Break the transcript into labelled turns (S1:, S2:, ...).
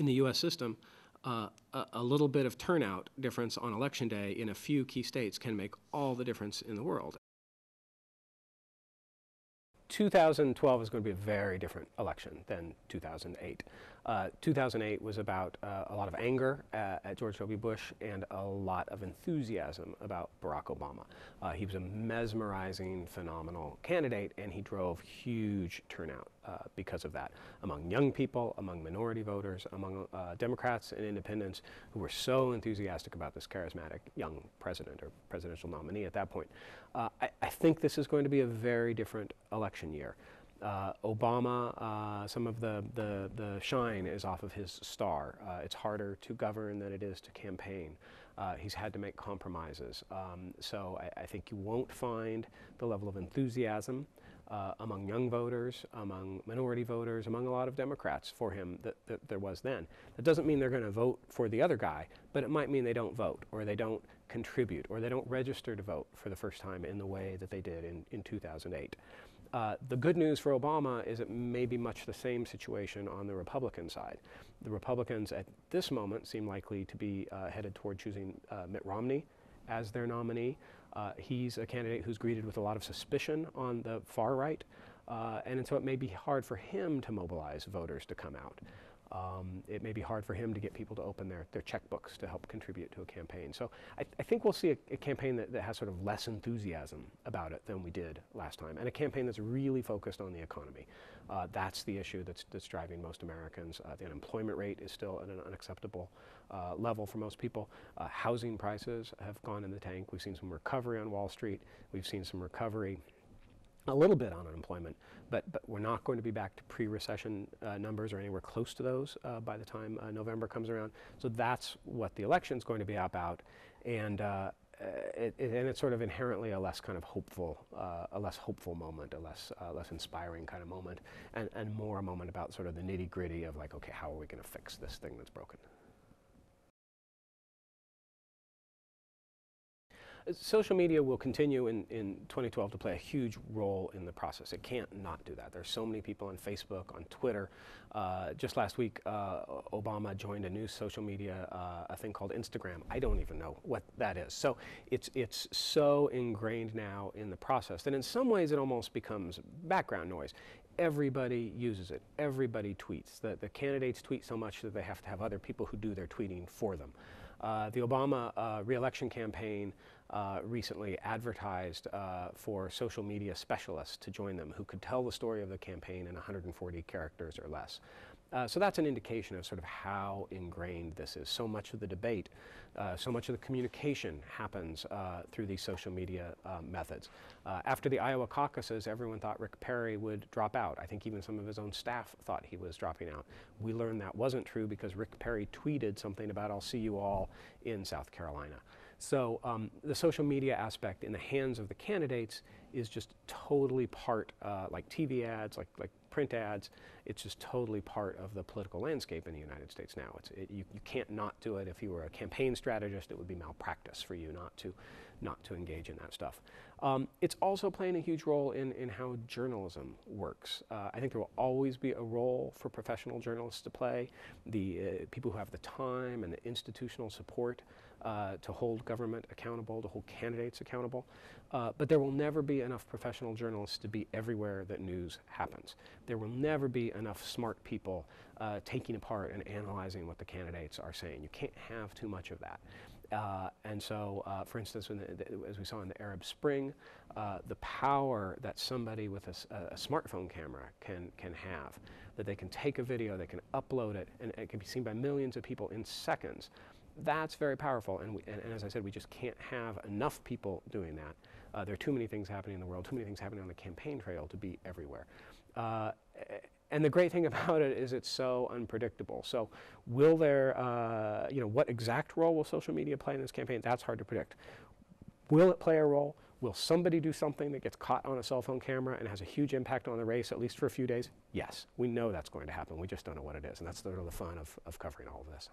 S1: in the U.S. system, a little bit of turnout difference on election day in a few key states can make all the difference in the world. 2012 is going to be a very different election than 2008. 2008 was about a lot of anger at George W. Bush and a lot of enthusiasm about Barack Obama. He was a mesmerizing, phenomenal candidate, and he drove huge turnout because of that among young people, among minority voters, among Democrats and independents who were so enthusiastic about this charismatic young president or presidential nominee at that point. I think this is going to be a very different election year. Obama, some of the shine is off of his star. It's harder to govern than it is to campaign. He's had to make compromises. So I think you won't find the level of enthusiasm among young voters, among minority voters, among a lot of Democrats for him that there was then. That doesn't mean they're going to vote for the other guy, but it might mean they don't vote, or they don't contribute, or they don't register to vote for the first time in the way that they did in 2008. The good news for Obama is it may be much the same situation on the Republican side. The Republicans at this moment seem likely to be headed toward choosing Mitt Romney as their nominee. He's a candidate who's greeted with a lot of suspicion on the far right, and so it may be hard for him to mobilize voters to come out. It may be hard for him to get people to open their checkbooks to help contribute to a campaign. So I think we'll see a campaign that has sort of less enthusiasm about it than we did last time, and a campaign that's really focused on the economy. That's the issue that's driving most Americans. The unemployment rate is still at an unacceptable level for most people. Housing prices have gone in the tank. We've seen some recovery on Wall Street. We've seen some recovery a little bit on unemployment, but we're not going to be back to pre-recession numbers or anywhere close to those by the time November comes around. So that's what the election's going to be about, and it's sort of inherently a less kind of hopeful, moment, a less inspiring kind of moment, and more a moment about sort of the nitty-gritty of like, okay, how are we going to fix this thing that's broken? Social media will continue in 2012 to play a huge role in the process. It can't not do that. There's so many people on Facebook, on Twitter. Just last week, Obama joined a new social media, a thing called Instagram. I don't even know what that is. So it's so ingrained now in the process that in some ways it almost becomes background noise. Everybody uses it. Everybody tweets. The candidates tweet so much that they have to have other people who do their tweeting for them. The Obama re-election campaign recently advertised for social media specialists to join them who could tell the story of the campaign in 140 characters or less. So that's an indication of sort of how ingrained this is. So much of the debate, so much of the communication happens through these social media methods. After the Iowa caucuses, everyone thought Rick Perry would drop out. I think even some of his own staff thought he was dropping out. We learned that wasn't true because Rick Perry tweeted something about, "I'll see you all in South Carolina." So the social media aspect in the hands of the candidates is just totally part, like TV ads, like print ads, it's just totally part of the political landscape in the United States now. You can't not do it. If you were a campaign strategist, it would be malpractice for you not to engage in that stuff. It's also playing a huge role in how journalism works. I think there will always be a role for professional journalists to play, the people who have the time and the institutional support to hold government accountable, to hold candidates accountable. But there will never be enough professional journalists to be everywhere that news happens. There will never be enough smart people taking apart and analyzing what the candidates are saying. You can't have too much of that. And so, for instance, as we saw in the Arab Spring, the power that somebody with a smartphone camera can have, that they can take a video, they can upload it, and it can be seen by millions of people in seconds. That's very powerful, and as I said, we just can't have enough people doing that. There are too many things happening in the world, too many things happening on the campaign trail to be everywhere. And the great thing about it is it's so unpredictable. So will there, what exact role will social media play in this campaign? That's hard to predict. Will it play a role? Will somebody do something that gets caught on a cell phone camera and has a huge impact on the race, at least for a few days? Yes, we know that's going to happen. We just don't know what it is, and that's sort of the fun of covering all of this.